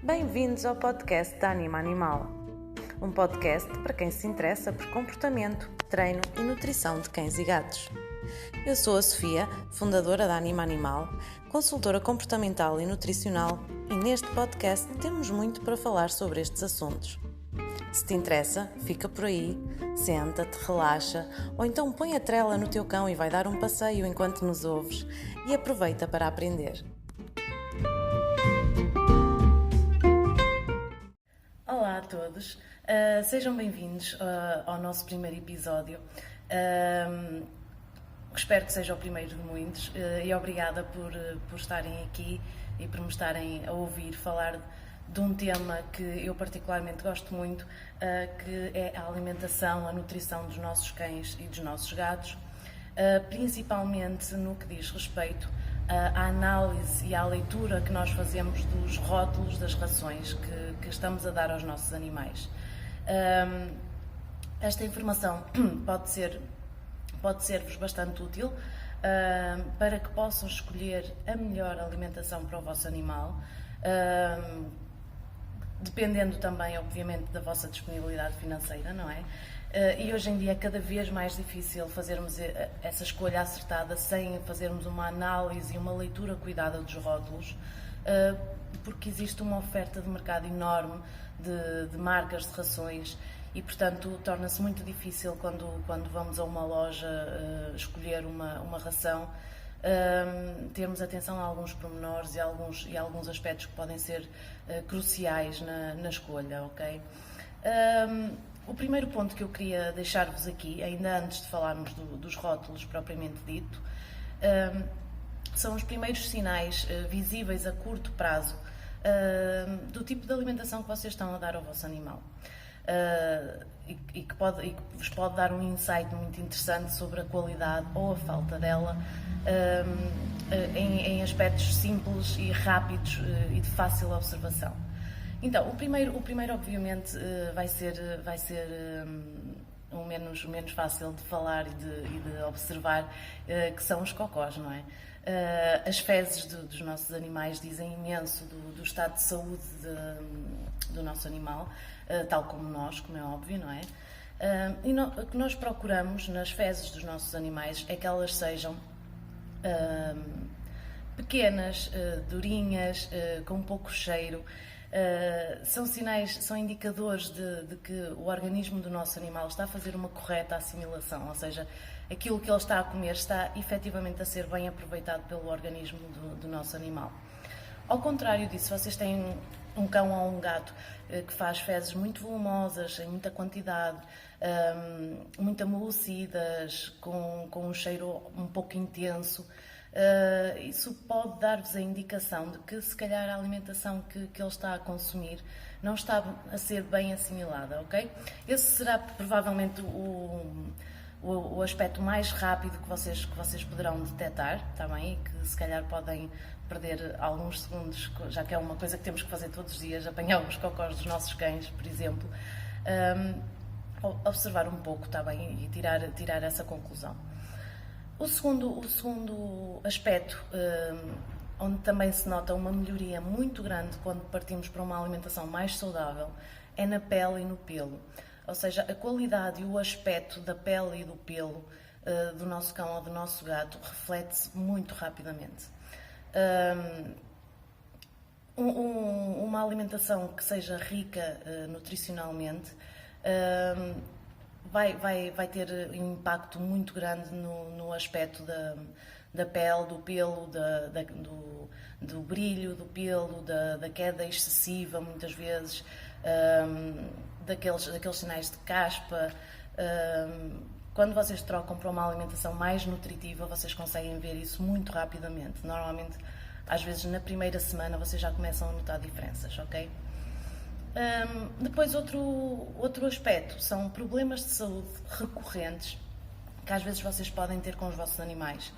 Bem-vindos ao podcast da Anima Animal, um podcast para quem se interessa por comportamento, treino e nutrição de cães e gatos. Eu sou a Sofia, fundadora da Anima Animal, consultora comportamental e nutricional, e neste podcast temos muito para falar sobre estes assuntos. Se te interessa, fica por aí, senta-te, relaxa, ou então põe a trela no teu cão e vai dar um passeio enquanto nos ouves e aproveita para aprender. Olá a todos, sejam bem-vindos ao nosso primeiro episódio. Espero que seja o primeiro de muitos e obrigada por estarem aqui e por me estarem a ouvir falar de um tema que eu particularmente gosto muito, que é a alimentação, a nutrição dos nossos cães e dos nossos gatos, principalmente no que diz respeito à análise e à leitura que nós fazemos dos rótulos das rações que estamos a dar aos nossos animais. Esta informação pode ser-vos bastante útil para que possam escolher a melhor alimentação para o vosso animal, dependendo também, obviamente, da vossa disponibilidade financeira, não é? E hoje em dia é cada vez mais difícil fazermos essa escolha acertada sem fazermos uma análise e uma leitura cuidada dos rótulos, porque existe uma oferta de mercado enorme de marcas de rações e, portanto, torna-se muito difícil quando vamos a uma loja escolher uma ração, termos atenção a alguns pormenores e alguns aspectos que podem ser cruciais na escolha, ok? O primeiro ponto que eu queria deixar-vos aqui, ainda antes de falarmos dos rótulos propriamente dito, são os primeiros sinais visíveis a curto prazo do tipo de alimentação que vocês estão a dar ao vosso animal. E que vos pode dar um insight muito interessante sobre a qualidade ou a falta dela em aspectos simples e rápidos e de fácil observação. Então, o primeiro obviamente vai ser o menos fácil de falar e de observar, que são os cocós, não é? As fezes dos nossos animais dizem imenso do estado de saúde do nosso animal, tal como nós, como é óbvio, não é? O que nós procuramos nas fezes dos nossos animais é que elas sejam pequenas, durinhas, com pouco cheiro. São sinais, são indicadores de que o organismo do nosso animal está a fazer uma correta assimilação, ou seja, aquilo que ele está a comer está efetivamente a ser bem aproveitado pelo organismo do nosso animal. Ao contrário disso, vocês têm um cão ou um gato que faz fezes muito volumosas, em muita quantidade, muito amolecida, com um cheiro um pouco intenso. Isso pode dar-vos a indicação de que se calhar a alimentação que ele está a consumir não está a ser bem assimilada, ok? Esse será provavelmente o aspecto mais rápido que vocês poderão detectar, tá bem? E que se calhar podem perder alguns segundos, já que é uma coisa que temos que fazer todos os dias, apanhar os cocós dos nossos cães, por exemplo, observar um pouco, tá bem? E tirar essa conclusão. O segundo aspecto, onde também se nota uma melhoria muito grande quando partimos para uma alimentação mais saudável, é na pele e no pelo. Ou seja, a qualidade e o aspecto da pele e do pelo do nosso cão ou do nosso gato reflete-se muito rapidamente. Uma alimentação que seja rica nutricionalmente vai ter um impacto muito grande no aspecto da pele, do pelo, do brilho do pelo, da queda excessiva, muitas vezes, daqueles sinais de caspa. Quando vocês trocam para uma alimentação mais nutritiva, vocês conseguem ver isso muito rapidamente. Normalmente, às vezes, na primeira semana, vocês já começam a notar diferenças, ok? Depois, outro aspecto são problemas de saúde recorrentes que às vezes vocês podem ter com os vossos animais,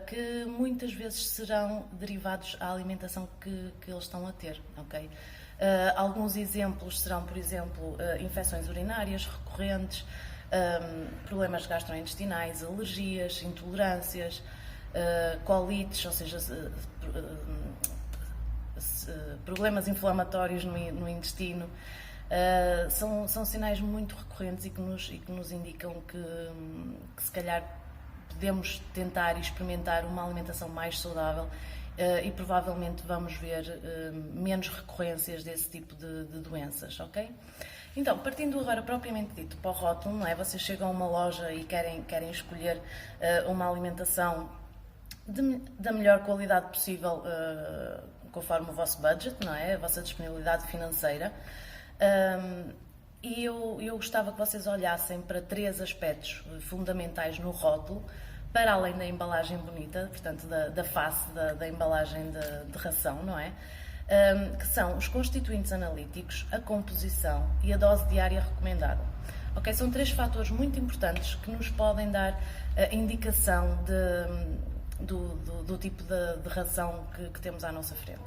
que muitas vezes serão derivados à alimentação que eles estão a ter, ok? Alguns exemplos serão, por exemplo, infecções urinárias recorrentes, problemas gastrointestinais, alergias, intolerâncias, colites, ou seja, problemas inflamatórios no intestino, são sinais muito recorrentes e que nos indicam que se calhar podemos tentar e experimentar uma alimentação mais saudável e provavelmente vamos ver menos recorrências desse tipo de doenças, ok? Então, partindo agora propriamente dito para o rótulo, não é? Vocês chegam a uma loja e querem escolher uma alimentação da melhor qualidade possível, conforme o vosso budget, não é? A vossa disponibilidade financeira. E eu gostava que vocês olhassem para 3 aspectos fundamentais no rótulo, para além da embalagem bonita, portanto, da face da embalagem de ração, não é? Que são os constituintes analíticos, a composição e a dose diária recomendada. Ok? São 3 fatores muito importantes que nos podem dar indicação do tipo de ração que temos à nossa frente.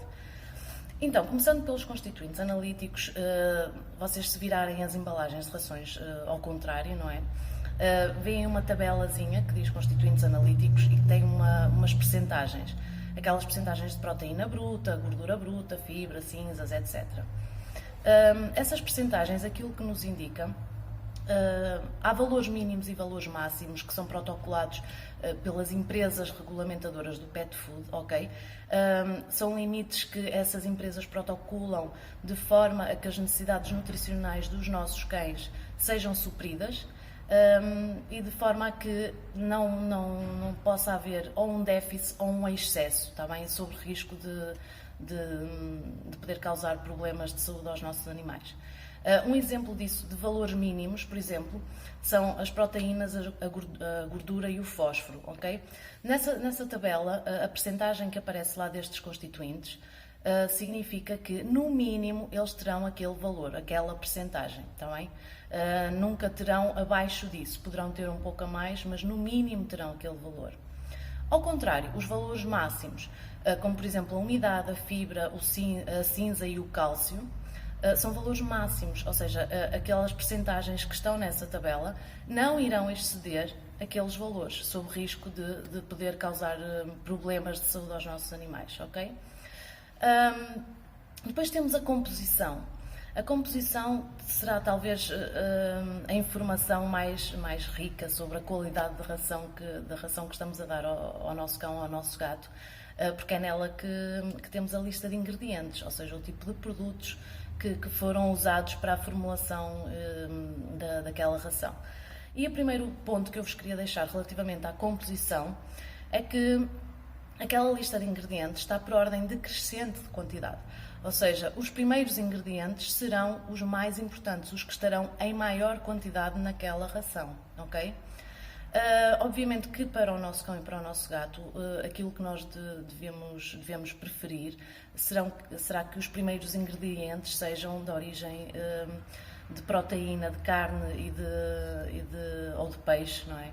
Então, começando pelos constituintes analíticos, vocês se virarem as embalagens de rações ao contrário, não é? Veem uma tabelazinha que diz constituintes analíticos e que tem umas percentagens. Aquelas percentagens de proteína bruta, gordura bruta, fibra, cinzas, etc. Essas percentagens, aquilo que nos indica, há valores mínimos e valores máximos que são protocolados pelas empresas regulamentadoras do pet food, ok? São limites que essas empresas protocolam de forma a que as necessidades nutricionais dos nossos cães sejam supridas e de forma a que não possa haver ou um déficit ou um excesso, está bem? Sob risco de poder causar problemas de saúde aos nossos animais. Um exemplo disso, de valores mínimos, por exemplo, são as proteínas, a gordura e o fósforo, ok? Nessa tabela, a percentagem que aparece lá destes constituintes significa que, no mínimo, eles terão aquele valor, aquela percentagem, está bem? Nunca terão abaixo disso, poderão ter um pouco a mais, mas no mínimo terão aquele valor. Ao contrário, os valores máximos, como por exemplo a umidade, a fibra, a cinza e o cálcio, são valores máximos, ou seja, aquelas percentagens que estão nessa tabela não irão exceder aqueles valores, sob risco de poder causar problemas de saúde aos nossos animais, ok? Depois temos a composição. A composição será talvez a informação mais rica sobre a qualidade da ração que estamos a dar ao nosso cão, ao nosso gato, porque é nela que temos a lista de ingredientes, ou seja, o tipo de produtos que foram usados para a formulação daquela ração. E o primeiro ponto que eu vos queria deixar relativamente à composição é que aquela lista de ingredientes está por ordem decrescente de quantidade. Ou seja, os primeiros ingredientes serão os mais importantes, os que estarão em maior quantidade naquela ração, ok? Obviamente que para o nosso cão e para o nosso gato, aquilo que nós devemos preferir será que os primeiros ingredientes sejam de origem de proteína, de carne ou de peixe, não é?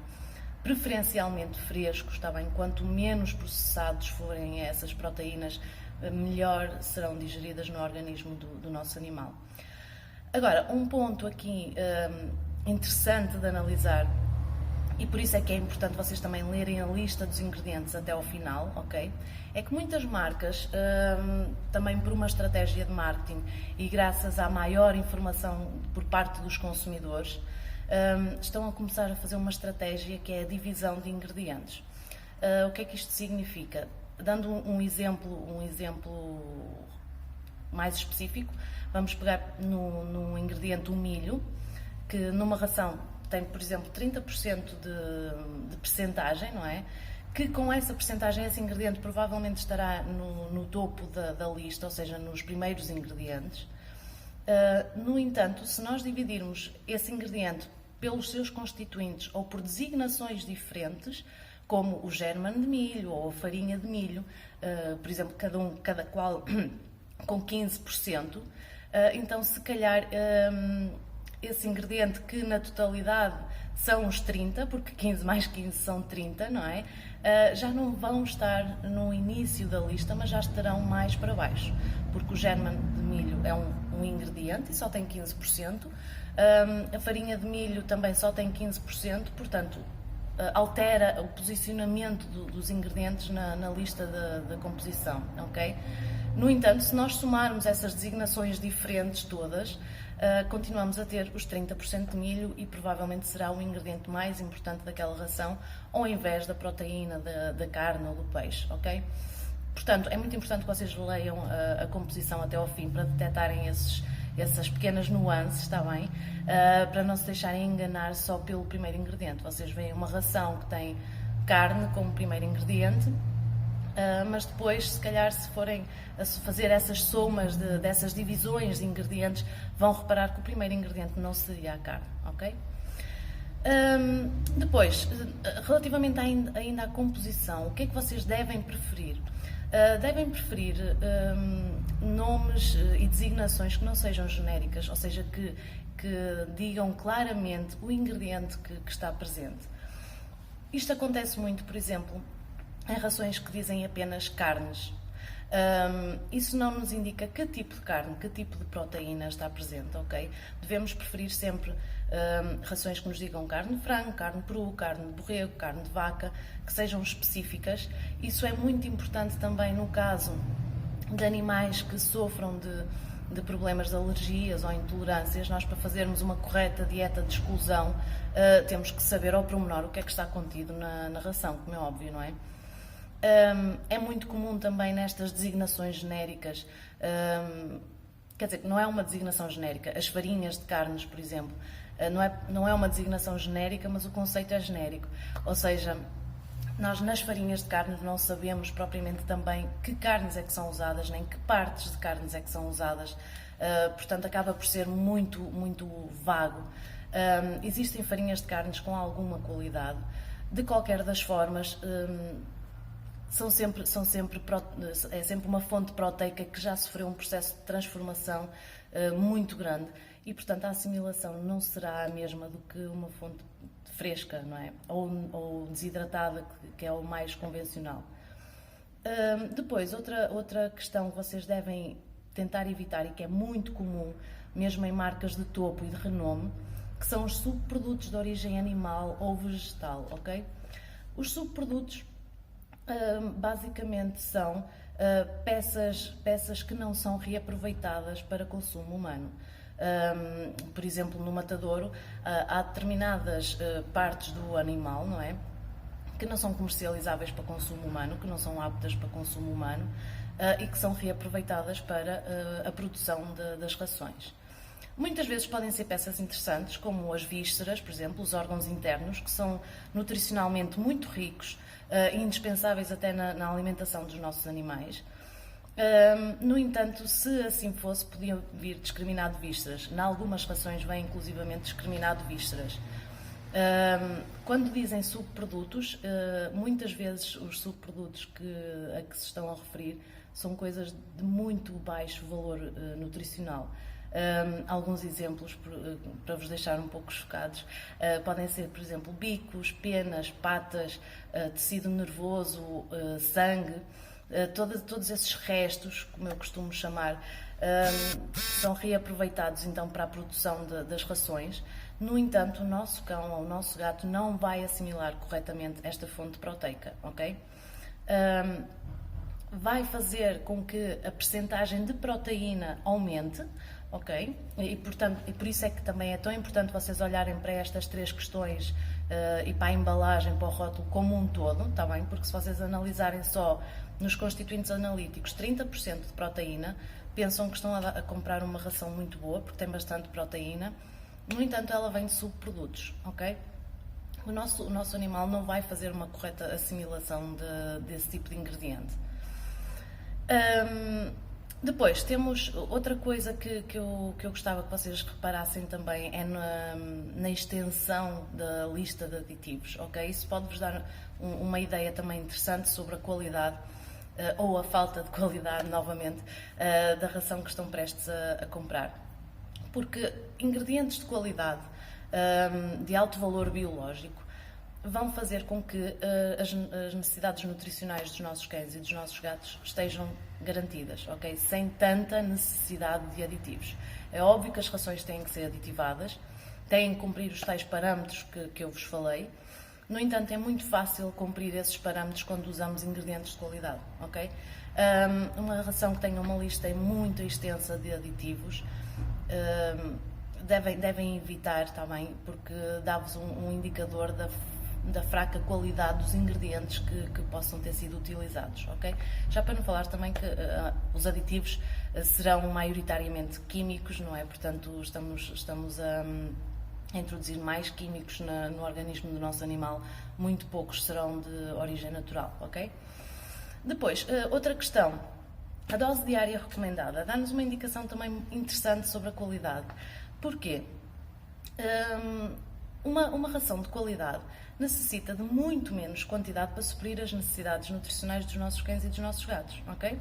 Preferencialmente frescos, está bem? Quanto menos processados forem essas proteínas, melhor serão digeridas no organismo do nosso animal. Agora, um ponto aqui interessante de analisar, e por isso é que é importante vocês também lerem a lista dos ingredientes até ao final, ok? É que muitas marcas, também por uma estratégia de marketing e graças à maior informação por parte dos consumidores, estão a começar a fazer uma estratégia que é a divisão de ingredientes. O que é que isto significa? Dando um exemplo mais específico, vamos pegar no ingrediente o milho, que numa ração tem, por exemplo, 30% de percentagem, não é? Que com essa percentagem, esse ingrediente provavelmente estará no topo da lista, ou seja, nos primeiros ingredientes. No entanto, se nós dividirmos esse ingrediente pelos seus constituintes ou por designações diferentes, como o germe de milho ou a farinha de milho, por exemplo, cada qual com 15%, então se calhar esse ingrediente que na totalidade são os 30, porque 15 mais 15 são 30, não é? Já não vão estar no início da lista, mas já estarão mais para baixo, porque o germe de milho é um ingrediente e só tem 15%, a farinha de milho também só tem 15%, portanto, altera o posicionamento dos ingredientes na lista da composição, ok? No entanto, se nós somarmos essas designações diferentes todas, continuamos a ter os 30% de milho e provavelmente será o ingrediente mais importante daquela ração, ao invés da proteína, da carne ou do peixe, ok? Portanto, é muito importante que vocês leiam a composição até ao fim para detectarem essas pequenas nuances, está bem? Para não se deixarem enganar só pelo primeiro ingrediente. Vocês veem uma ração que tem carne como primeiro ingrediente, mas depois, se calhar, se forem a fazer essas somas dessas divisões de ingredientes, vão reparar que o primeiro ingrediente não seria a carne, ok? Depois, relativamente ainda à composição, o que é que vocês devem preferir? Devem preferir nomes e designações que não sejam genéricas, ou seja, que digam claramente o ingrediente que está presente. Isto acontece muito, por exemplo, em rações que dizem apenas carnes. Isso não nos indica que tipo de carne, que tipo de proteína está presente, ok? Devemos preferir sempre rações que nos digam carne de frango, carne de peru, carne de borrego, carne de vaca, que sejam específicas. Isso é muito importante também no caso de animais que sofram de problemas de alergias ou intolerâncias. Nós, para fazermos uma correta dieta de exclusão, temos que saber ao pormenor o que é que está contido na ração, como é óbvio, não é? É muito comum também nestas designações genéricas, quer dizer, não é uma designação genérica, as farinhas de carnes, por exemplo, não é uma designação genérica, mas o conceito é genérico, ou seja, nós nas farinhas de carnes não sabemos propriamente também que carnes é que são usadas, nem que partes de carnes é que são usadas, portanto acaba por ser muito, muito vago. Existem farinhas de carnes com alguma qualidade, de qualquer das formas, é sempre uma fonte proteica que já sofreu um processo de transformação muito grande e, portanto, a assimilação não será a mesma do que uma fonte fresca, não é? Ou desidratada, que é o mais convencional. Depois, outra questão que vocês devem tentar evitar e que é muito comum, mesmo em marcas de topo e de renome, que são os subprodutos de origem animal ou vegetal, ok? Os subprodutos basicamente são peças que não são reaproveitadas para consumo humano. Por exemplo, no matadouro há determinadas partes do animal, não é? Que não são comercializáveis para consumo humano, que não são aptas para consumo humano e que são reaproveitadas para a produção das rações. Muitas vezes podem ser peças interessantes, como as vísceras, por exemplo, os órgãos internos, que são nutricionalmente muito ricos e indispensáveis até na alimentação dos nossos animais. No entanto, se assim fosse, podiam vir discriminado vísceras. Em algumas rações vem inclusivamente discriminado vísceras. Quando dizem subprodutos, muitas vezes os subprodutos a que se estão a referir são coisas de muito baixo valor nutricional. Alguns exemplos para vos deixar um pouco chocados podem ser, por exemplo, bicos, penas, patas, tecido nervoso, sangue, todos esses restos, como eu costumo chamar, são reaproveitados então para a produção das rações. No entanto, o nosso cão ou o nosso gato não vai assimilar corretamente esta fonte proteica, ok? Vai fazer com que a percentagem de proteína aumente, ok? E por isso é que também é tão importante vocês olharem para estas três questões e para a embalagem, para o rótulo como um todo, está bem? Porque se vocês analisarem só nos constituintes analíticos 30% de proteína, pensam que estão a comprar uma ração muito boa, porque tem bastante proteína. No entanto, ela vem de subprodutos, ok? O nosso animal não vai fazer uma correta assimilação desse tipo de ingrediente. Depois, temos outra coisa que eu gostava que vocês reparassem também, é na extensão da lista de aditivos, ok? Isso pode-vos dar uma ideia também interessante sobre a qualidade ou a falta de qualidade, novamente, da ração que estão prestes a comprar. Porque ingredientes de qualidade, de alto valor biológico, vão fazer com que as necessidades nutricionais dos nossos cães e dos nossos gatos estejam garantidas, ok? Sem tanta necessidade de aditivos. É óbvio que as rações têm que ser aditivadas, têm que cumprir os tais parâmetros que eu vos falei. No entanto, é muito fácil cumprir esses parâmetros quando usamos ingredientes de qualidade, ok? Uma ração que tenha uma lista muito extensa de aditivos, devem evitar também, porque dá-vos um indicador da fraca qualidade dos ingredientes que possam ter sido utilizados, ok? Já para não falar também que os aditivos serão maioritariamente químicos, não é? Portanto, estamos a introduzir mais químicos no organismo do nosso animal, muito poucos serão de origem natural, ok? Depois, outra questão, a dose diária recomendada dá-nos uma indicação também interessante sobre a qualidade. Porquê? Uma ração de qualidade necessita de muito menos quantidade para suprir as necessidades nutricionais dos nossos cães e dos nossos gatos, ok?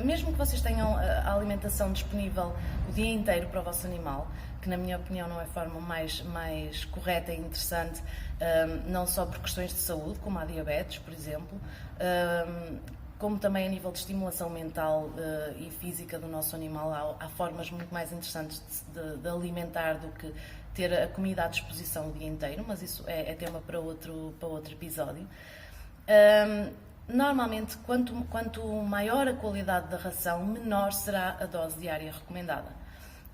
Mesmo que vocês tenham a alimentação disponível o dia inteiro para o vosso animal, que na minha opinião não é a forma mais correta e interessante, não só por questões de saúde, como a diabetes, por exemplo, como também a nível de estimulação mental e física do nosso animal, há formas muito mais interessantes de alimentar do que ter a comida à disposição o dia inteiro, mas isso é tema para outro episódio. Normalmente, quanto maior a qualidade da ração, menor será a dose diária recomendada.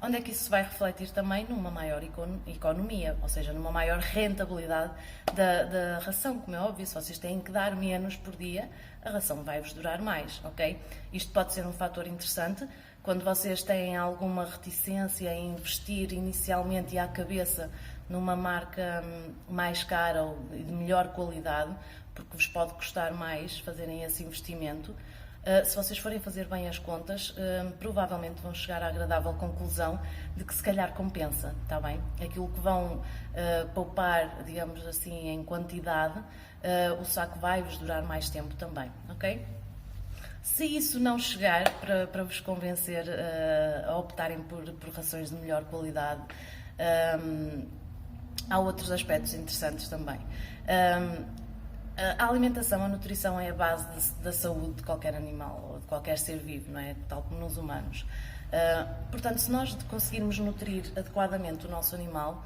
Onde é que isso se vai refletir também? Numa maior economia, ou seja, numa maior rentabilidade da ração. Como é óbvio, se vocês têm que dar menos por dia, a ração vai-vos durar mais, ok? Isto pode ser um fator interessante quando vocês têm alguma reticência em investir inicialmente e à cabeça numa marca mais cara ou de melhor qualidade, porque vos pode custar mais fazerem esse investimento. Se vocês forem fazer bem as contas, provavelmente vão chegar à agradável conclusão de que se calhar compensa, está bem? Aquilo que vão poupar, digamos assim, em quantidade, o saco vai-vos durar mais tempo também, ok? Se isso não chegar para vos convencer a optarem por rações de melhor qualidade, há outros aspectos interessantes também. A alimentação, a nutrição é a base da saúde de qualquer animal ou de qualquer ser vivo, não é? Tal como nos humanos. Portanto, se nós conseguirmos nutrir adequadamente o nosso animal,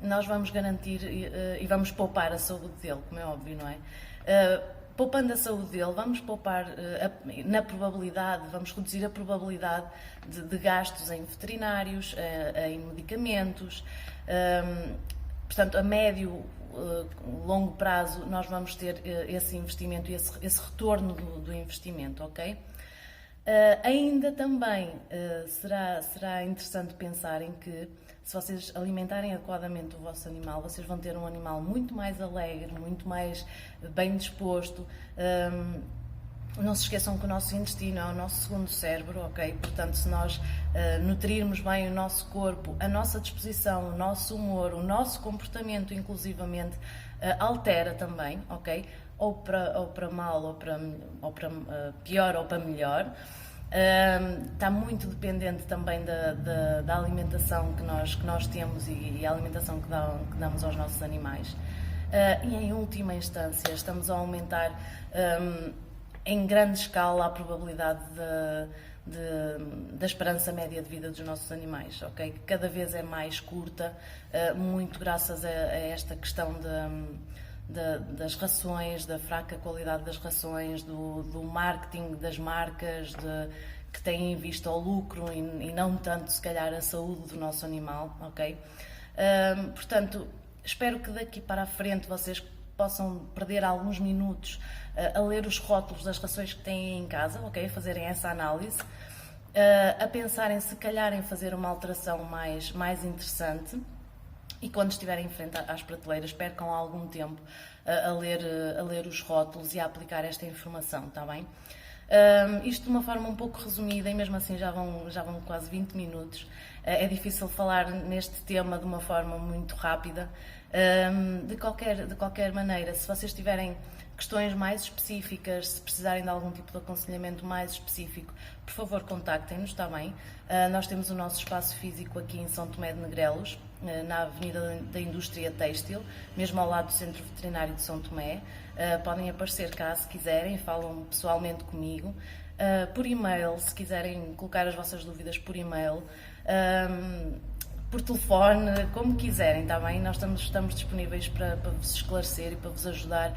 nós vamos garantir e vamos poupar a saúde dele, como é óbvio, não é? Poupando a saúde dele, vamos poupar na probabilidade, vamos reduzir a probabilidade de gastos em veterinários, em medicamentos. Portanto, a médio, longo prazo, nós vamos ter esse investimento e esse retorno do investimento, ok? Ainda também será interessante pensarem que, se vocês alimentarem adequadamente o vosso animal, vocês vão ter um animal muito mais alegre, muito mais bem disposto. Não se esqueçam que o nosso intestino é o nosso segundo cérebro, ok? Portanto, se nós nutrirmos bem o nosso corpo, a nossa disposição, o nosso humor, o nosso comportamento, inclusivamente, altera também, ok? Ou para mal, ou para pior, ou para melhor. Está muito dependente também da alimentação que nós temos e a alimentação que damos aos nossos animais. E em última instância, estamos a aumentar em grande escala a probabilidade da esperança média de vida dos nossos animais, ok? Que cada vez é mais curta, muito graças a esta questão das rações, da fraca qualidade das rações, do marketing das marcas, que têm em vista o lucro e não tanto, se calhar, a saúde do nosso animal, ok? Portanto, espero que daqui para a frente vocês possam perder alguns minutos a ler os rótulos das rações que têm em casa, ok? A fazerem essa análise, a pensarem se calhar em fazer uma alteração mais interessante. E quando estiverem em frente às prateleiras, percam algum tempo a ler os rótulos e a aplicar esta informação, está bem? Isto de uma forma um pouco resumida, e mesmo assim já vão quase 20 minutos. É difícil falar neste tema de uma forma muito rápida. De qualquer maneira, se vocês tiverem questões mais específicas, se precisarem de algum tipo de aconselhamento mais específico, por favor, contactem-nos, está bem? Nós temos o nosso espaço físico aqui em São Tomé de Negrelos, na Avenida da Indústria Têxtil, mesmo ao lado do Centro Veterinário de São Tomé. Podem aparecer cá se quiserem, falam pessoalmente comigo. Por e-mail, se quiserem colocar as vossas dúvidas por e-mail. por telefone, como quiserem, está bem? Nós estamos disponíveis para vos esclarecer e para vos ajudar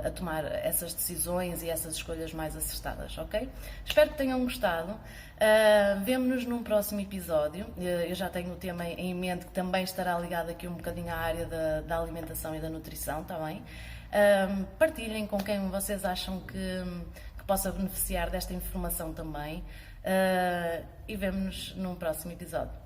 a tomar essas decisões e essas escolhas mais acertadas, ok? Espero que tenham gostado. Vemo-nos num próximo episódio. Eu já tenho o tema em mente que também estará ligado aqui um bocadinho à área da alimentação e da nutrição, está bem? Partilhem com quem vocês acham que possa beneficiar desta informação também. E vemo-nos num próximo episódio.